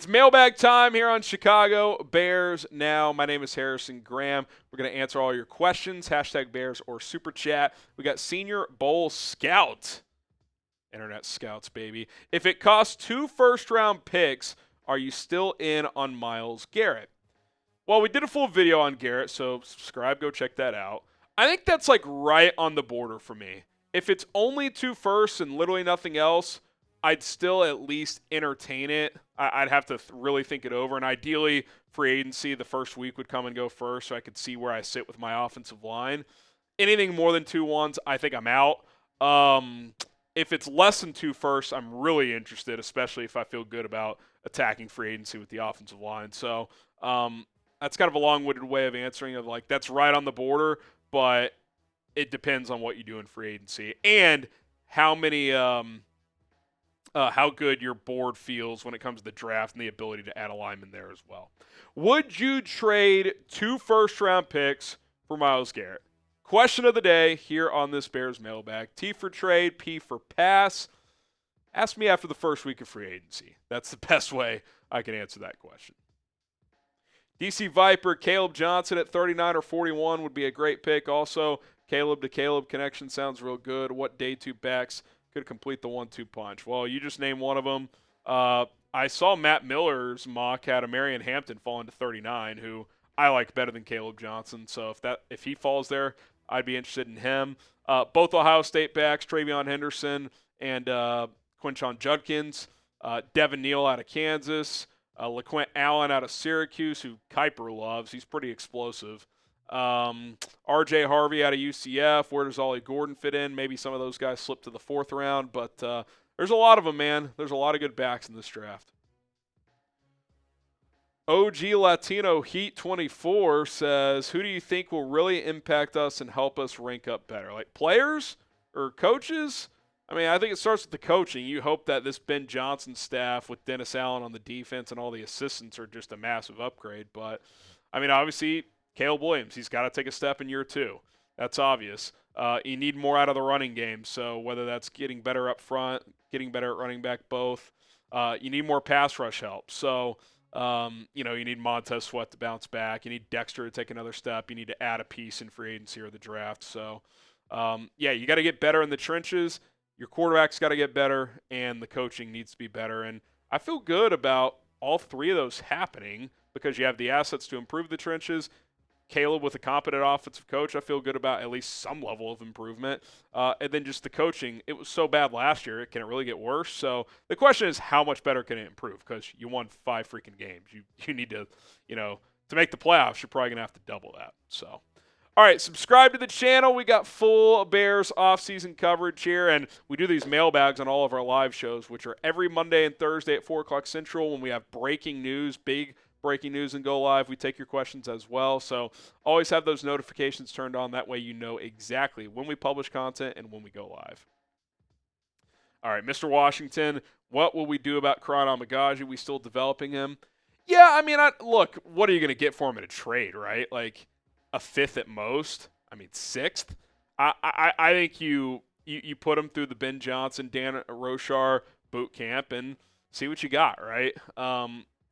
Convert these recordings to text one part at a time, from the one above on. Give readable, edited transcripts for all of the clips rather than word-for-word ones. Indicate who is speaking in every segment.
Speaker 1: It's mailbag time here on Chicago Bears Now. My name is Harrison Graham. We're going to answer all your questions, hashtag Bears or Super Chat. We got Senior Bowl Scout. Internet Scouts, baby. If it costs 2 first-round picks, are you still in on Myles Garrett? Well, we did a full video on Garrett, so subscribe, go check that out. I think that's like right on the border for me. If it's only 2 firsts and literally nothing else, I'd still at least entertain it. I'd have to really think it over. And ideally, free agency, the first week would come and go first so I could see where I sit with my offensive line. Anything more than 2 ones, I think I'm out. If it's less than 2 firsts, I'm really interested, especially if I feel good about attacking free agency with the offensive line. So that's kind of a long-winded way of answering it. Like, that's right on the border, but it depends on what you do in free agency and how many how good your board feels when it comes to the draft and the ability to add a lineman there as well. Would you trade 2 first-round picks for Myles Garrett? Question of the day here on this Bears mailbag. T for trade, P for pass. Ask me after the first week of free agency. That's the best way I can answer that question. DC Viper, Kaleb Johnson at 39 or 41 would be a great pick. Also, Kaleb to Kaleb connection sounds real good. What day 2 backs could complete the 1-2 punch? Well, you just named one of them. I saw Matt Miller's mock had a Marion Hampton fall into 39, who I like better than Kaleb Johnson. So if he falls there, I'd be interested in him. Both Ohio State backs, Travion Henderson and Quinshon Judkins. Devin Neal out of Kansas. LaQuint Allen out of Syracuse, who Kuiper loves. He's pretty explosive. R.J. Harvey out of UCF. Where does Ollie Gordon fit in? Maybe some of those guys slip to the 4th round, but there's a lot of them, man. There's a lot of good backs in this draft. OG Latino Heat 24 says, who do you think will really impact us and help us rank up better? Like players or coaches? I mean, I think it starts with the coaching. You hope that this Ben Johnson staff with Dennis Allen on the defense and all the assistants are just a massive upgrade. But, I mean, obviously, Caleb Williams, he's got to take a step in year 2. That's obvious. You need more out of the running game. So whether that's getting better up front, getting better at running back, both, you need more pass rush help. So, you need Montez Sweat to bounce back. You need Dexter to take another step. You need to add a piece in free agency or the draft. So, you got to get better in the trenches. Your quarterback's got to get better, and the coaching needs to be better. And I feel good about all 3 of those happening because you have the assets to improve the trenches. Caleb with a competent offensive coach, I feel good about at least some level of improvement. And then just the coaching, it was so bad last year. Can it really get worse? So the question is, how much better can it improve? Because you won 5 freaking games. You need to, to make the playoffs, you're probably going to have to double that. So, all right, subscribe to the channel. We got full Bears offseason coverage here, and we do these mailbags on all of our live shows, which are every Monday and Thursday at 4 o'clock Central when we have breaking news, big breaking news and go live. We take your questions as well. So always have those notifications turned on. That way you know exactly when we publish content and when we go live. All right, Mr. Washington, what will we do about Kiran Amegadjie? We still developing him? Yeah, I mean, look, what are you going to get for him in a trade, right? Like a 5th at most. I mean, 6th. I think you put him through the Ben Johnson, Dan Roshar boot camp and see what you got, right?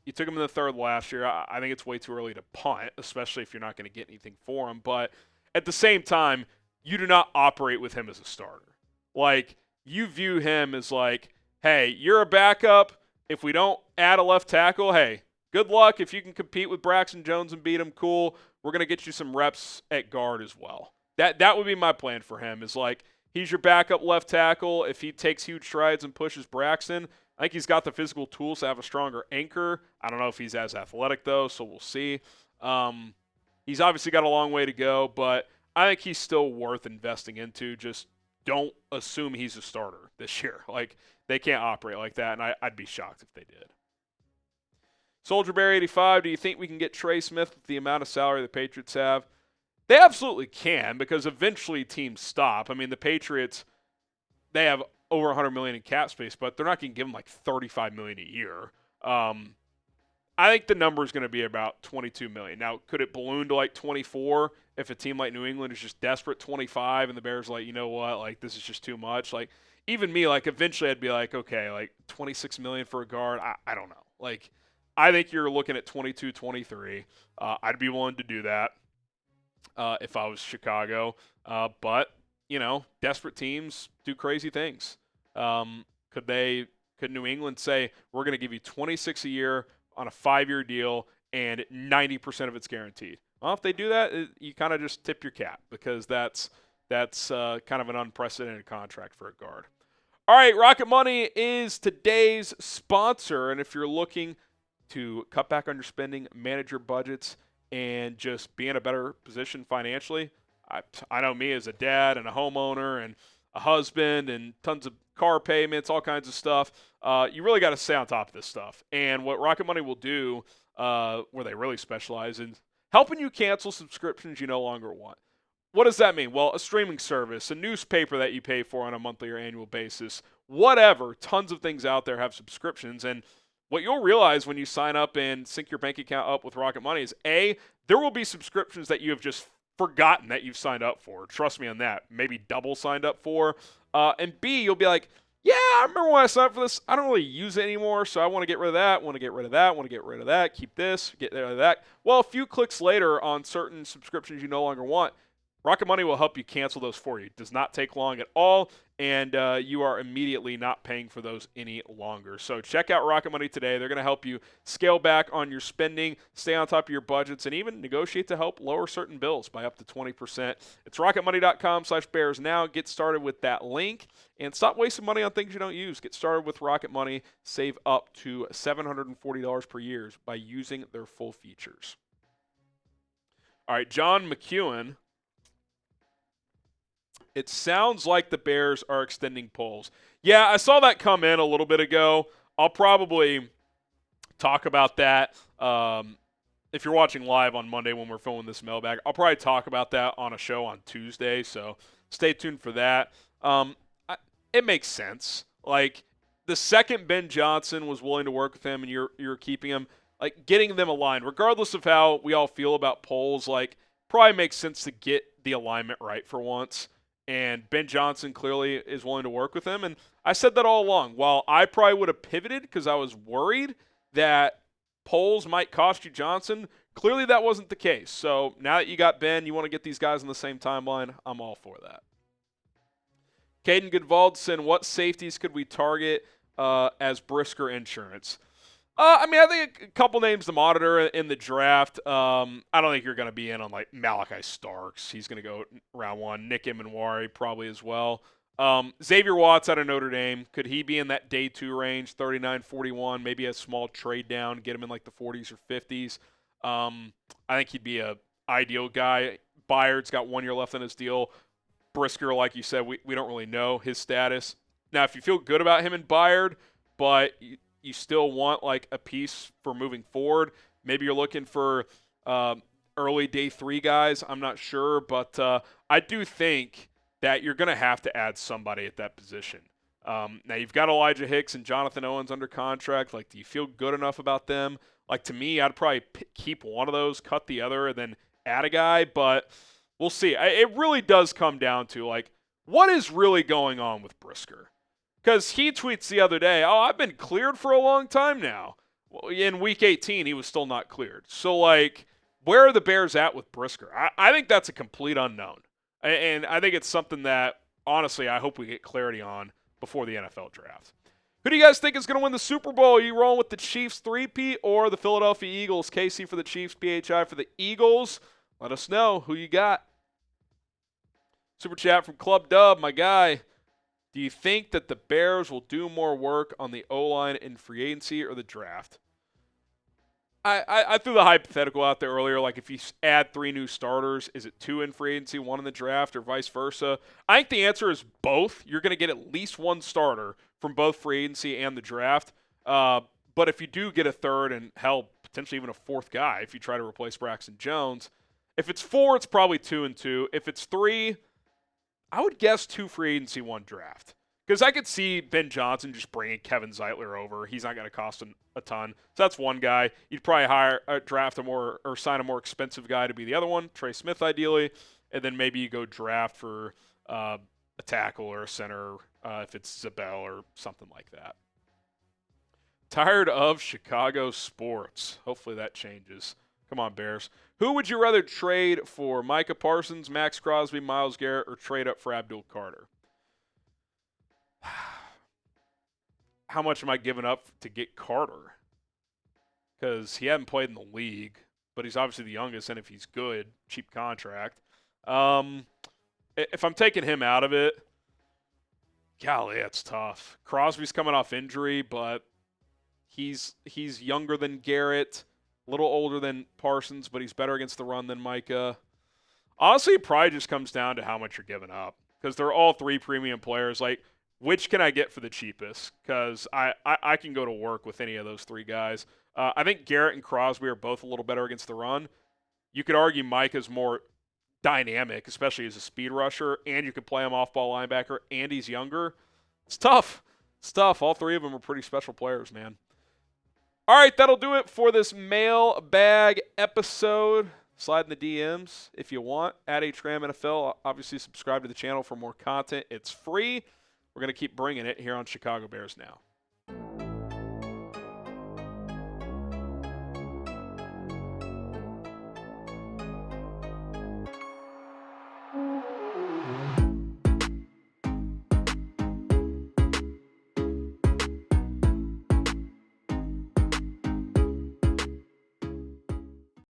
Speaker 1: You took him in the 3rd last year. I think it's way too early to punt, especially if you're not going to get anything for him. But at the same time, you do not operate with him as a starter. Like, you view him as like, hey, you're a backup. If we don't add a left tackle, hey, good luck. If you can compete with Braxton Jones and beat him, cool. We're going to get you some reps at guard as well. That would be my plan for him is like, he's your backup left tackle. If he takes huge strides and pushes Braxton, I think he's got the physical tools to have a stronger anchor. I don't know if he's as athletic, though, so we'll see. He's obviously got a long way to go, but I think he's still worth investing into. Just don't assume he's a starter this year. Like, they can't operate like that, and I'd be shocked if they did. Soldier Bear 85, do you think we can get Trey Smith with the amount of salary the Patriots have? They absolutely can because eventually teams stop. I mean, the Patriots, they have over $100 million in cap space, but they're not going to give him like $35 million a year. I think the number is going to be about $22 million. Now, could it balloon to like 24 if a team like New England is just desperate? 25 and the Bears are like, you know what, like this is just too much. Like even me, like eventually I'd be like, okay, like $26 million for a guard. I don't know. Like I think you're looking at 22, 23. I'd be willing to do that if I was Chicago. But, desperate teams do crazy things. Could New England say, we're going to give you 26 a year on a 5-year deal and 90% of it's guaranteed? Well, if they do that, you kind of just tip your cap because that's kind of an unprecedented contract for a guard. All right, Rocket Money is today's sponsor, and if you're looking to cut back on your spending, manage your budgets, and just be in a better position financially, I know me as a dad and a homeowner and a husband and tons of car payments, all kinds of stuff. You really got to stay on top of this stuff. And what Rocket Money will do, where they really specialize in helping you cancel subscriptions you no longer want. What does that mean? Well, a streaming service, a newspaper that you pay for on a monthly or annual basis, whatever. Tons of things out there have subscriptions. And what you'll realize when you sign up and sync your bank account up with Rocket Money is, A, there will be subscriptions that you have just forgotten that you've signed up for. Trust me on that. Maybe double signed up for. And B, you'll be like, yeah, I remember when I signed up for this. I don't really use it anymore, so I want to get rid of that, want to get rid of that, want to get rid of that, keep this, get rid of that. Well, a few clicks later on certain subscriptions you no longer want, Rocket Money will help you cancel those for you. It does not take long at all, and you are immediately not paying for those any longer. So check out Rocket Money today. They're going to help you scale back on your spending, stay on top of your budgets, and even negotiate to help lower certain bills by up to 20%. It's rocketmoney.com/bears now. Get started with that link, and stop wasting money on things you don't use. Get started with Rocket Money. Save up to $740 per year by using their full features. All right, John McEwen. It sounds like the Bears are extending polls. Yeah, I saw that come in a little bit ago. I'll probably talk about that. If you're watching live on Monday when we're filming this mailbag, I'll probably talk about that on a show on Tuesday, so stay tuned for that. It makes sense. Like, the second Ben Johnson was willing to work with him and you're keeping him, like, getting them aligned, regardless of how we all feel about polls, like, probably makes sense to get the alignment right for once. And Ben Johnson clearly is willing to work with him. And I said that all along. While I probably would have pivoted because I was worried that polls might cost you Johnson, clearly that wasn't the case. So now that you got Ben, you want to get these guys on the same timeline, I'm all for that. Caden Goodvaldson, what safeties could we target as Brisker insurance? I think a couple names to monitor in the draft. I don't think you're going to be in on, like, Malachi Starks. He's going to go round one. Nick Emanwari probably as well. Xavier Watts out of Notre Dame. Could he be in that day 2 range, 39-41, maybe a small trade down, get him in like the 40s or 50s? I think he'd be a ideal guy. Byard's got 1 year left on his deal. Brisker, like you said, we don't really know his status. Now, if you feel good about him and Byard, but you still want, like, a piece for moving forward, maybe you're looking for early day 3 guys. I'm not sure, but I do think that you're going to have to add somebody at that position. Now, you've got Elijah Hicks and Jonathan Owens under contract. Like, do you feel good enough about them? Like, to me, I'd probably keep one of those, cut the other, and then add a guy, but we'll see. It really does come down to, like, what is really going on with Brisker? Because he tweets the other day, I've been cleared for a long time now. Well, in Week 18, he was still not cleared. So, like, where are the Bears at with Brisker? I think that's a complete unknown. And I think it's something that, honestly, I hope we get clarity on before the NFL draft. Who do you guys think is going to win the Super Bowl? Are you rolling with the Chiefs 3-peat or the Philadelphia Eagles? KC for the Chiefs, PHI for the Eagles. Let us know who you got. Super chat from Club Dub, my guy. Do you think that the Bears will do more work on the O-line in free agency or the draft? I threw the hypothetical out there earlier, like if you add 3 new starters, is it 2 in free agency, 1 in the draft, or vice versa? I think the answer is both. You're going to get at least 1 starter from both free agency and the draft. But if you do get a third and, hell, potentially even a 4th guy, if you try to replace Braxton Jones, if it's 4, it's probably 2 and 2. If it's 3, I would guess 2 free agency, 1 draft. Because I could see Ben Johnson just bringing Kevin Zeitler over. He's not going to cost him a ton. So that's one guy. You'd probably draft a more or sign a more expensive guy to be the other one, Trey Smith ideally, and then maybe you go draft for a tackle or a center if it's Zabel or something like that. Tired of Chicago sports. Hopefully that changes. Come on, Bears. Who would you rather trade for? Micah Parsons, Max Crosby, Myles Garrett, or trade up for Abdul Carter? How much am I giving up to get Carter? Because he hadn't played in the league, but he's obviously the youngest, and if he's good, cheap contract. If I'm taking him out of it, golly, that's tough. Crosby's coming off injury, but he's younger than Garrett, a little older than Parsons, but he's better against the run than Micah. Honestly, it probably just comes down to how much you're giving up because they're all three premium players. Like, which can I get for the cheapest? Because I can go to work with any of those three guys. I think Garrett and Crosby are both a little better against the run. You could argue Micah's more dynamic, especially as a speed rusher, and you could play him off-ball linebacker, and he's younger. It's tough. It's tough. All three of them are pretty special players, man. All right, that'll do it for this mailbag episode. Slide in the DMs if you want. At HGramNFL. Obviously, subscribe to the channel for more content. It's free. We're going to keep bringing it here on Chicago Bears Now.